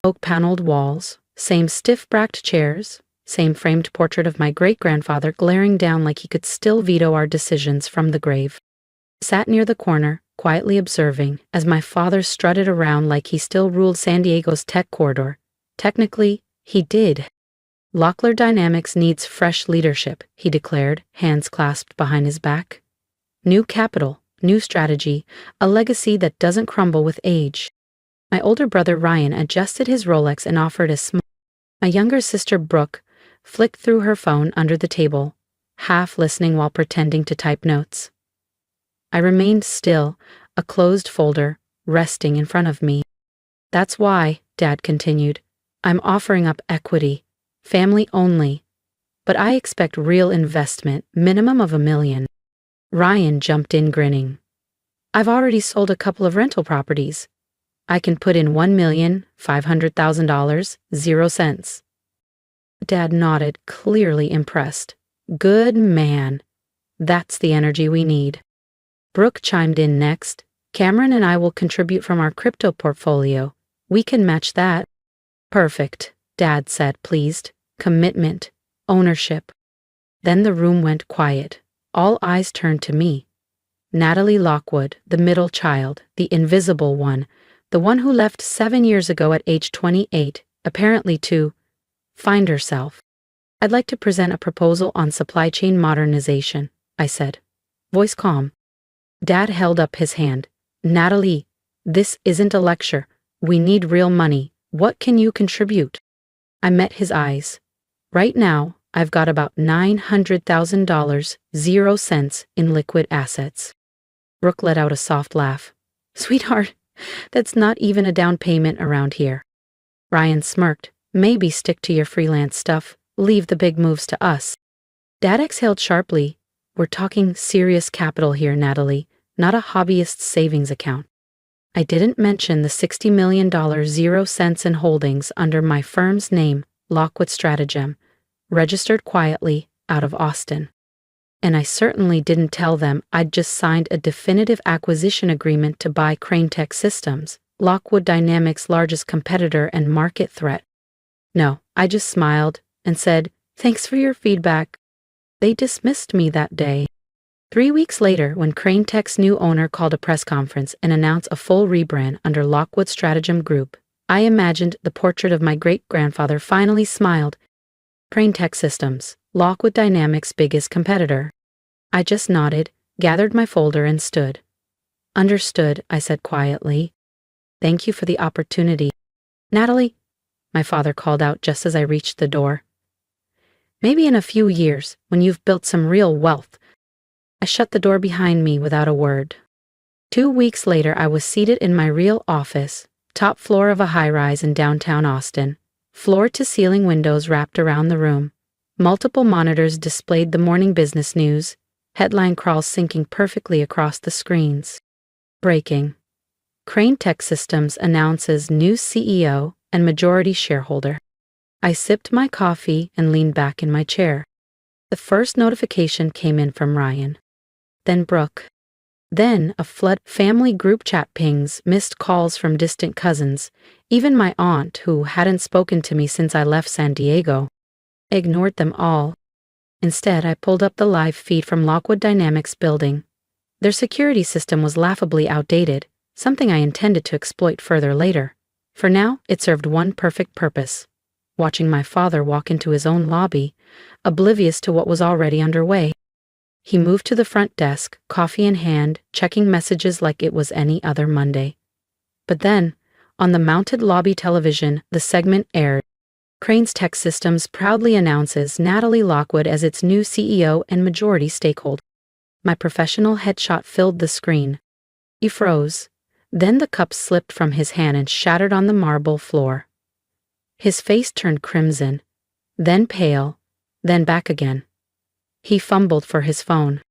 Oak-paneled walls, same stiff-backed chairs, same framed portrait of my great-grandfather glaring down like he could still veto our decisions from the grave. I sat near the corner, quietly observing, as my father strutted around like he still ruled San Diego's tech corridor. Technically, he did. Locklear Dynamics needs fresh leadership, he declared, hands clasped behind his back. New capital, new strategy, a legacy that doesn't crumble with age. My older brother Ryan adjusted his Rolex and offered a smile. My younger sister Brooke flicked through her phone under the table, half listening while pretending to type notes. I remained still, a closed folder, resting in front of me. That's why, Dad continued, I'm offering up equity, family only. But I expect real investment, minimum of $1 million. Ryan jumped in grinning. I've already sold a couple of rental properties. I can put in $1,500,000, 0 cents. Dad nodded, clearly impressed. Good man. That's the energy we need. Brooke chimed in next. Cameron and I will contribute from our crypto portfolio. We can match that. Perfect, Dad said, pleased. Commitment, ownership. Then the room went quiet. All eyes turned to me. Natalie Lockwood, the middle child, the invisible one, the one who left 7 years ago at age 28, apparently to find herself. I'd like to present a proposal on supply chain modernization, I said. Voice calm. Dad held up his hand. Natalie, this isn't a lecture. We need real money. What can you contribute? I met his eyes. Right now, I've got about $900,000, 0 cents in liquid assets. Brooke let out a soft laugh. Sweetheart, that's not even a down payment around here. Ryan smirked. Maybe stick to your freelance stuff. Leave the big moves to us. Dad exhaled sharply. We're talking serious capital here, Natalie, not a hobbyist's savings account. I didn't mention the $60 million 0 cents in holdings under my firm's name, Lockwood Stratagem, registered quietly out of Austin. And I certainly didn't tell them I'd just signed a definitive acquisition agreement to buy Crane Tech Systems, Lockwood Dynamics' largest competitor and market threat. No, I just smiled and said, thanks for your feedback. They dismissed me that day. 3 weeks later, when Crane Tech's new owner called a press conference and announced a full rebrand under Lockwood Stratagem Group, I imagined the portrait of my great-grandfather finally smiled. Crane Tech Systems, Lockwood Dynamics' biggest competitor. I just nodded, gathered my folder and stood. Understood, I said quietly. Thank you for the opportunity. Natalie, my father called out just as I reached the door. Maybe in a few years, when you've built some real wealth. I shut the door behind me without a word. 2 weeks later, I was seated in my real office, top floor of a high-rise in downtown Austin, floor-to-ceiling windows wrapped around the room. Multiple monitors displayed the morning business news, headline crawls syncing perfectly across the screens. Breaking. Crane Tech Systems announces new CEO and majority shareholder. I sipped my coffee and leaned back in my chair. The first notification came in from Ryan. Then Brooke. Then a flood family group chat pings, missed calls from distant cousins, even my aunt who hadn't spoken to me since I left San Diego. I ignored them all. Instead, I pulled up the live feed from Lockwood Dynamics building. Their security system was laughably outdated, something I intended to exploit further later. For now, it served one perfect purpose: watching my father walk into his own lobby, oblivious to what was already underway. He moved to the front desk, coffee in hand, checking messages like it was any other Monday. But then, on the mounted lobby television, the segment aired. Crane Tech Systems proudly announces Natalie Lockwood as its new CEO and majority stakeholder. My professional headshot filled the screen. He froze. Then the cup slipped from his hand and shattered on the marble floor. His face turned crimson, then pale, then back again. He fumbled for his phone.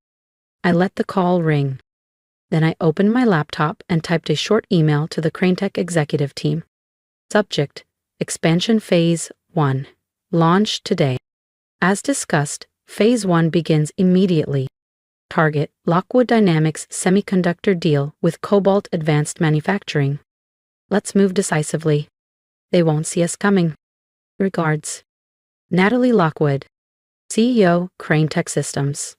I let the call ring. Then I opened my laptop and typed a short email to the Crane Tech executive team. Subject: Expansion Phase 1. Launch today. As discussed, Phase 1 begins immediately. Target: Lockwood Dynamics semiconductor deal with Cobalt Advanced Manufacturing. Let's move decisively. They won't see us coming. Regards. Natalie Lockwood, CEO, Crane Tech Systems.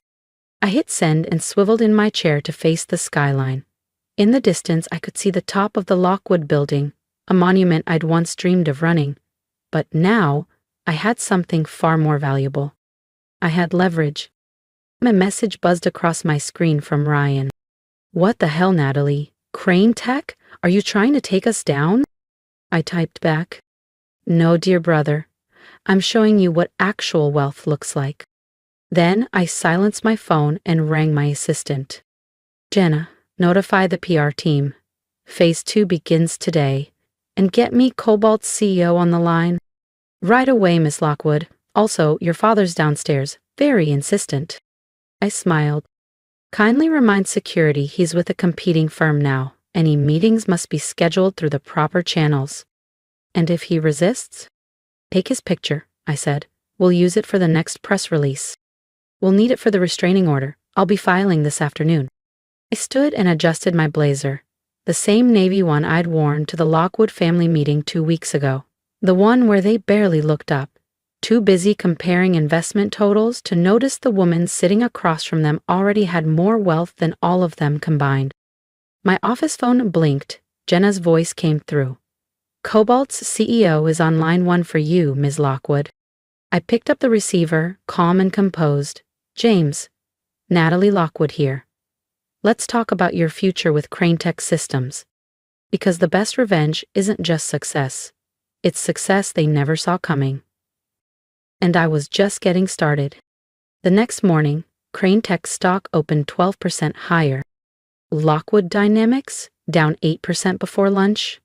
I hit send and swiveled in my chair to face the skyline. In the distance, I could see the top of the Lockwood building, a monument I'd once dreamed of running. But now, I had something far more valuable. I had leverage. A message buzzed across my screen from Ryan. What the hell, Natalie? Crane Tech? Are you trying to take us down? I typed back. No, dear brother. I'm showing you what actual wealth looks like. Then I silenced my phone and rang my assistant. Jenna, notify the PR team. Phase 2 begins today. And get me Cobalt's CEO on the line. Right away, Miss Lockwood. Also, your father's downstairs, very insistent. I smiled. Kindly remind security he's with a competing firm now. Any meetings must be scheduled through the proper channels. And if he resists? Take his picture, I said. We'll use it for the next press release. We'll need it for the restraining order. I'll be filing this afternoon. I stood and adjusted my blazer. The same navy one I'd worn to the Lockwood family meeting 2 weeks ago. The one where they barely looked up, too busy comparing investment totals to notice the woman sitting across from them already had more wealth than all of them combined. My office phone blinked. Jenna's voice came through. Cobalt's CEO is on line 1 for you, Ms. Lockwood. I picked up the receiver, calm and composed. James, Natalie Lockwood here. Let's talk about your future with Crane Tech Systems. Because the best revenge isn't just success. It's success they never saw coming. And I was just getting started. The next morning, Crane Tech stock opened 12% higher. Lockwood Dynamics, down 8% before lunch.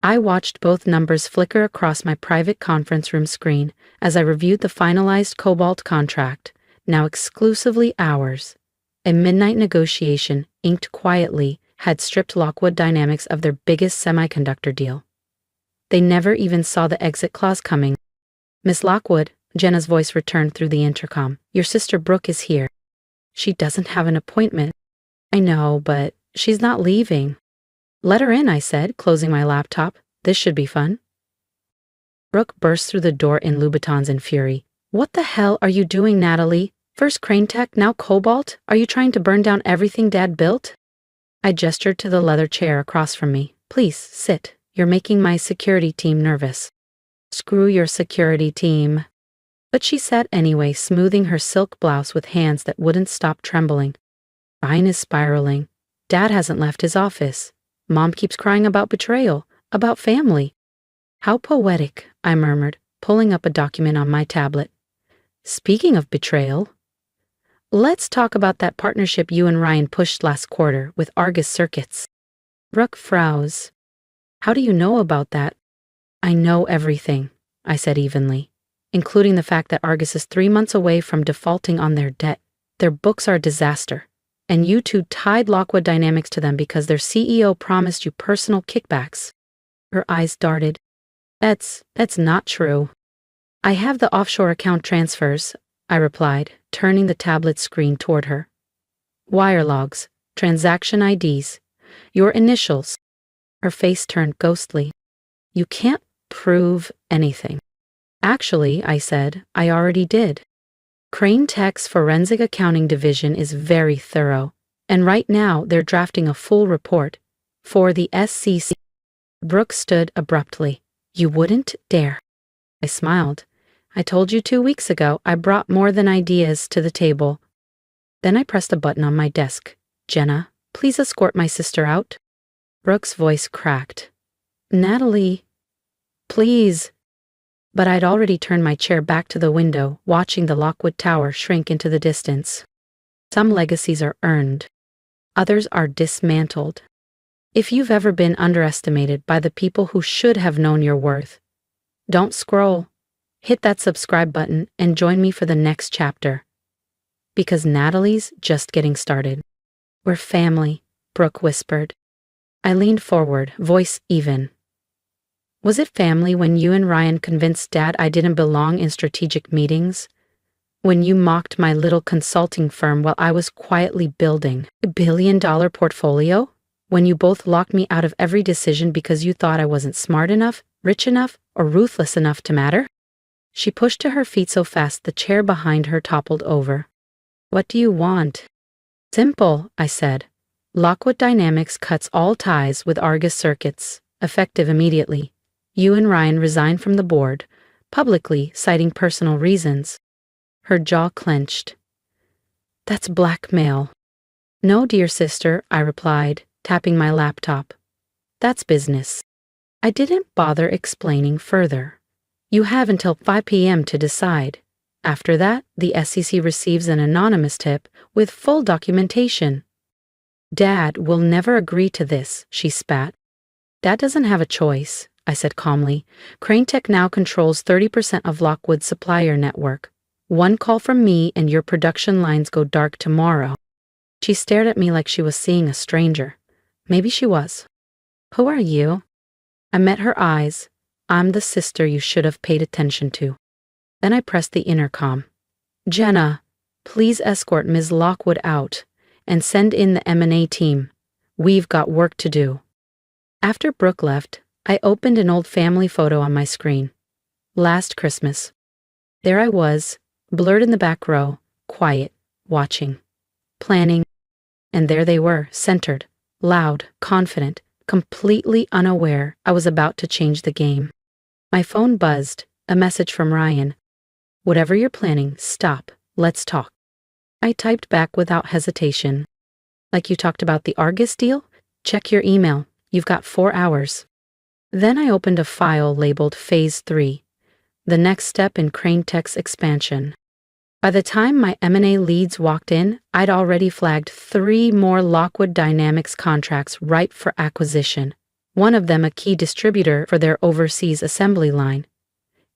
I watched both numbers flicker across my private conference room screen as I reviewed the finalized Cobalt contract, now exclusively ours. A midnight negotiation, inked quietly, had stripped Lockwood Dynamics of their biggest semiconductor deal. They never even saw the exit clause coming. Miss Lockwood, Jenna's voice returned through the intercom. Your sister Brooke is here. She doesn't have an appointment. I know, but she's not leaving. Let her in, I said, closing my laptop. This should be fun. Brooke burst through the door in Louboutins in fury. What the hell are you doing, Natalie? First Crane Tech, now Cobalt? Are you trying to burn down everything Dad built? I gestured to the leather chair across from me. Please, sit. You're making my security team nervous. Screw your security team. But she sat anyway, smoothing her silk blouse with hands that wouldn't stop trembling. Ryan is spiraling. Dad hasn't left his office. Mom keeps crying about betrayal, about family. How poetic, I murmured, pulling up a document on my tablet. Speaking of betrayal, let's talk about that partnership you and Ryan pushed last quarter with Argus Circuits. Brooke frowns. How do you know about that? I know everything, I said evenly, including the fact that Argus is 3 months away from defaulting on their debt. Their books are a disaster, and you two tied Lockwood Dynamics to them because their CEO promised you personal kickbacks. Her eyes darted. That's not true. I have the offshore account transfers, I replied, turning the tablet screen toward her. Wire logs, transaction IDs, your initials. Her face turned ghostly. You can't prove anything. Actually, I said, I already did. Crane Tech's forensic accounting division is very thorough, and right now they're drafting a full report for the SEC. Brooke stood abruptly. You wouldn't dare. I smiled. I told you 2 weeks ago I brought more than ideas to the table. Then I pressed a button on my desk. Jenna, please escort my sister out. Brooke's voice cracked. Natalie, please. But I'd already turned my chair back to the window, watching the Lockwood Tower shrink into the distance. Some legacies are earned. Others are dismantled. If you've ever been underestimated by the people who should have known your worth, don't scroll. Hit that subscribe button and join me for the next chapter. Because Natalie's just getting started. We're family, Brooke whispered. I leaned forward, voice even. Was it family when you and Ryan convinced Dad I didn't belong in strategic meetings? When you mocked my little consulting firm while I was quietly building a billion-dollar portfolio? When you both locked me out of every decision because you thought I wasn't smart enough, Rich enough or ruthless enough to matter? She pushed to her feet so fast the chair behind her toppled over. What do you want? Simple, I said. Lockwood Dynamics cuts all ties with Argus Circuits, effective immediately. You and Ryan resign from the board, publicly citing personal reasons. Her jaw clenched. That's blackmail. No, dear sister, I replied, tapping my laptop. That's business. I didn't bother explaining further. You have until 5 p.m. to decide. After that, the SEC receives an anonymous tip with full documentation. Dad will never agree to this, she spat. Dad doesn't have a choice, I said calmly. Crane Tech now controls 30% of Lockwood's supplier network. One call from me and your production lines go dark tomorrow. She stared at me like she was seeing a stranger. Maybe she was. Who are you? I met her eyes. I'm the sister you should have paid attention to. Then I pressed the intercom. Jenna, please escort Ms. Lockwood out and send in the M&A team. We've got work to do. After Brooke left, I opened an old family photo on my screen. Last Christmas. There I was, blurred in the back row, quiet, watching, planning, and there they were, centered, loud, confident, completely unaware I was about to change the game. My phone buzzed, a message from Ryan. Whatever you're planning, stop, let's talk. I typed back without hesitation. Like you talked about the Argus deal? Check your email, you've got 4 hours. Then I opened a file labeled Phase 3, the next step in Crane Tech's expansion. By the time my M&A leads walked in, I'd already flagged 3 more Lockwood Dynamics contracts ripe for acquisition, one of them a key distributor for their overseas assembly line.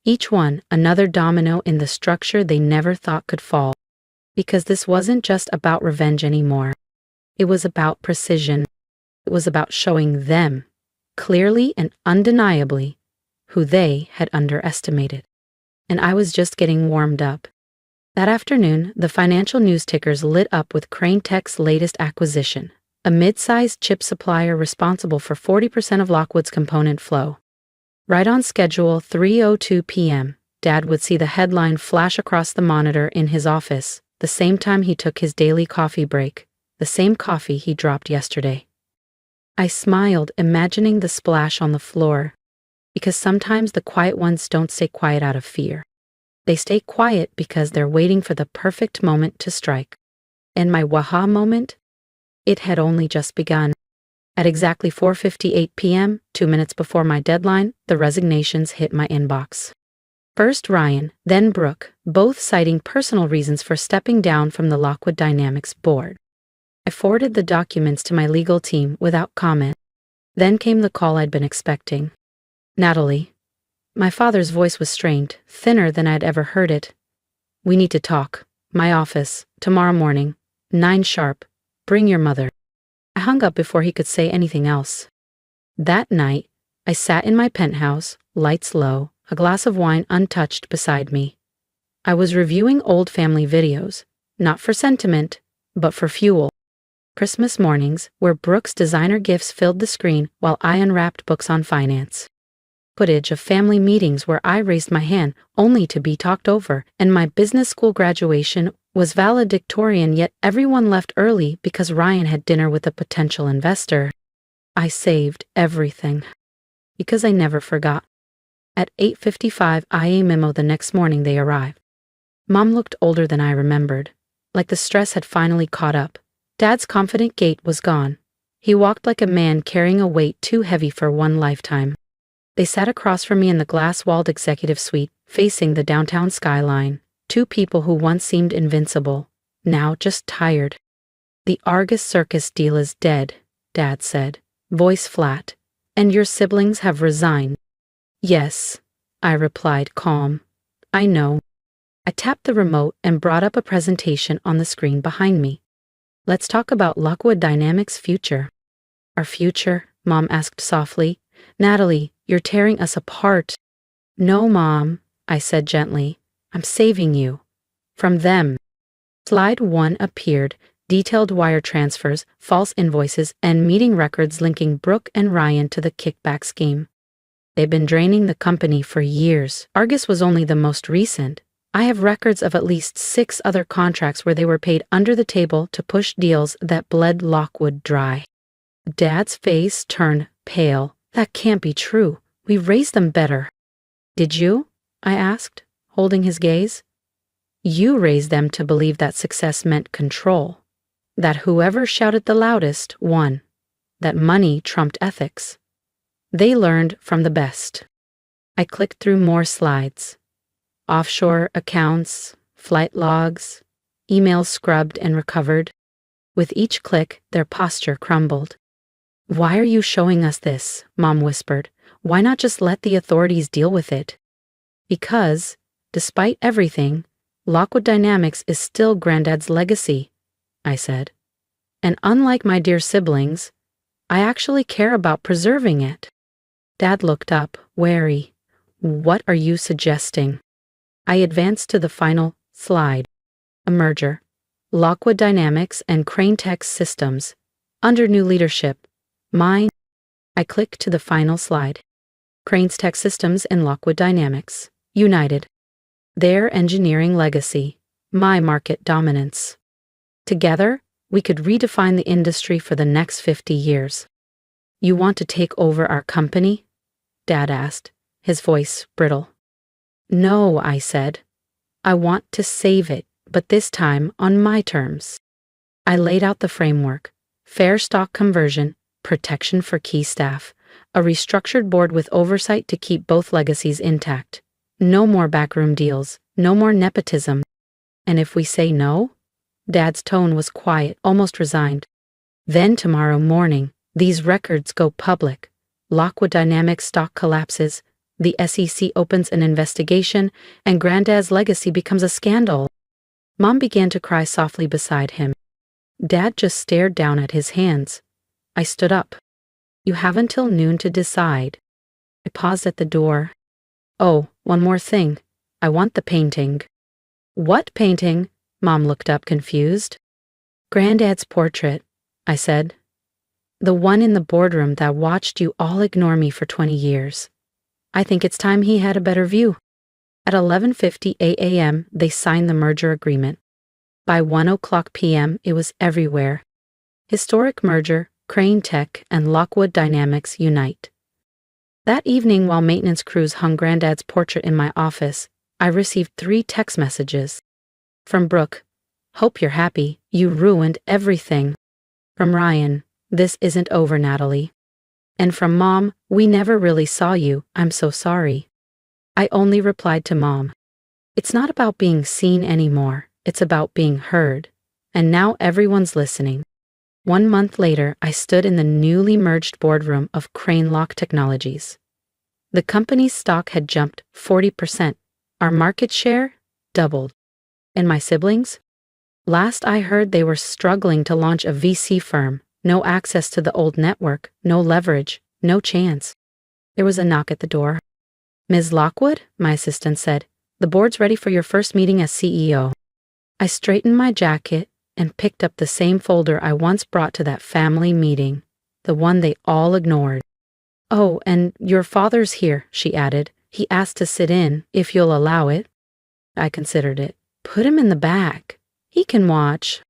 Each one another domino in the structure they never thought could fall. Because this wasn't just about revenge anymore. It was about precision. It was about showing them, clearly and undeniably, who they had underestimated. And I was just getting warmed up. That afternoon, the financial news tickers lit up with Crane Tech's latest acquisition, a mid-sized chip supplier responsible for 40% of Lockwood's component flow. Right on schedule, 3:02 p.m., Dad would see the headline flash across the monitor in his office, the same time he took his daily coffee break, the same coffee he dropped yesterday. I smiled, imagining the splash on the floor, because sometimes the quiet ones don't stay quiet out of fear. They stay quiet because they're waiting for the perfect moment to strike. And my waha moment? It had only just begun. At exactly 4:58 p.m., 2 minutes before my deadline, the resignations hit my inbox. First Ryan, then Brooke, both citing personal reasons for stepping down from the Lockwood Dynamics board. I forwarded the documents to my legal team without comment. Then came the call I'd been expecting. Natalie. My father's voice was strained, thinner than I'd ever heard it. We need to talk. My office, tomorrow morning, 9 sharp. Bring your mother. I hung up before he could say anything else. That night, I sat in my penthouse, lights low, a glass of wine untouched beside me. I was reviewing old family videos, not for sentiment, but for fuel. Christmas mornings, where Brooke's designer gifts filled the screen while I unwrapped books on finance. Footage of family meetings where I raised my hand only to be talked over, and my business school graduation was valedictorian, yet everyone left early because Ryan had dinner with a potential investor. I saved everything. Because I never forgot. At 8:55 IA memo the next morning they arrived. Mom looked older than I remembered, like the stress had finally caught up. Dad's confident gait was gone. He walked like a man carrying a weight too heavy for one lifetime. They sat across from me in the glass-walled executive suite, facing the downtown skyline, 2 people who once seemed invincible, now just tired. The Argus Circus deal is dead, Dad said, voice flat, and your siblings have resigned. Yes, I replied, calm. I know. I tapped the remote and brought up a presentation on the screen behind me. Let's talk about Lockwood Dynamics' future. Our future? Mom asked softly. Natalie, you're tearing us apart. No, Mom, I said gently. I'm saving you. From them. Slide 1 appeared, detailed wire transfers, false invoices, and meeting records linking Brooke and Ryan to the kickback scheme. They've been draining the company for years. Argus was only the most recent. I have records of at least 6 other contracts where they were paid under the table to push deals that bled Lockwood dry. Dad's face turned pale. That can't be true. We raised them better. Did you? I asked, holding his gaze. You raised them to believe that success meant control. That whoever shouted the loudest won. That money trumped ethics. They learned from the best. I clicked through more slides. Offshore accounts, flight logs, emails scrubbed and recovered. With each click, their posture crumbled. Why are you showing us this? Mom whispered. Why not just let the authorities deal with it? Because, despite everything, Lockwood Dynamics is still Granddad's legacy, I said. And unlike my dear siblings, I actually care about preserving it. Dad looked up, wary. What are you suggesting? I advanced to the final slide. A merger. Lockwood Dynamics and Crane Tech Systems. Under new leadership. Mine. I clicked to the final slide. Crane's Tech Systems and Lockwood Dynamics. United. Their engineering legacy. My market dominance. Together, we could redefine the industry for the next 50 years. You want to take over our company? Dad asked, his voice brittle. No, I said. I want to save it, but this time on my terms. I laid out the framework. Fair stock conversion, protection for key staff, a restructured board with oversight to keep both legacies intact. No more backroom deals, no more nepotism. And if we say no? Dad's tone was quiet, almost resigned. Then tomorrow morning, these records go public. Lockwood Dynamics stock collapses, the SEC opens an investigation, and Granddad's legacy becomes a scandal. Mom began to cry softly beside him. Dad just stared down at his hands. I stood up. You have until noon to decide. I paused at the door. Oh, one more thing. I want the painting. What painting? Mom looked up confused. Granddad's portrait, I said. The one in the boardroom that watched you all ignore me for 20 years. I think it's time he had a better view. At 11:50 a.m., they signed the merger agreement. By 1:00 p.m., it was everywhere. Historic merger, Crane Tech and Lockwood Dynamics unite. That evening, while maintenance crews hung Granddad's portrait in my office, I received 3 text messages. From Brooke, hope you're happy, you ruined everything. From Ryan, this isn't over, Natalie. And from Mom, we never really saw you, I'm so sorry. I only replied to Mom. It's not about being seen anymore, it's about being heard. And now everyone's listening. 1 month later, I stood in the newly merged boardroom of Crane Lock Technologies. The company's stock had jumped 40%. Our market share doubled. And my siblings? Last I heard, they were struggling to launch a VC firm. No access to the old network, no leverage, no chance. There was a knock at the door. Ms. Lockwood, my assistant said, the board's ready for your first meeting as CEO. I straightened my jacket and picked up the same folder I once brought to that family meeting, the one they all ignored. Oh, and your father's here, she added. He asked to sit in, if you'll allow it. I considered it. Put him in the back. He can watch.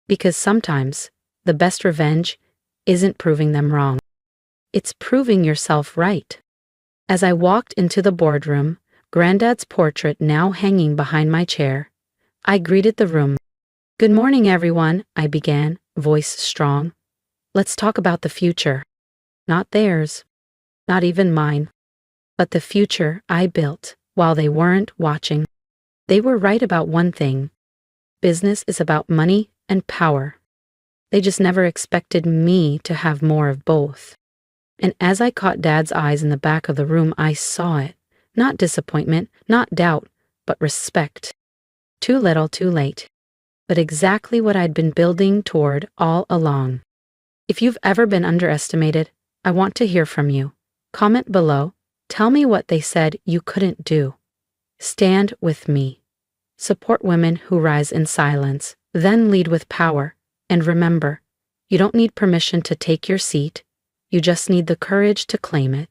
Because sometimes the best revenge isn't proving them wrong. It's proving yourself right. As I walked into the boardroom, Granddad's portrait now hanging behind my chair, I greeted the room. Good morning, everyone, I began, voice strong. Let's talk about the future. Not theirs, not even mine, but the future I built while they weren't watching. They were right about one thing. Business is about money and power. They just never expected me to have more of both. And as I caught Dad's eyes in the back of the room, I saw it. Not disappointment, not doubt, but respect. Too little, too late. But exactly what I'd been building toward all along. If you've ever been underestimated, I want to hear from you. Comment below. Tell me what they said you couldn't do. Stand with me. Support women who rise in silence, then lead with power. And remember, you don't need permission to take your seat. You just need the courage to claim it.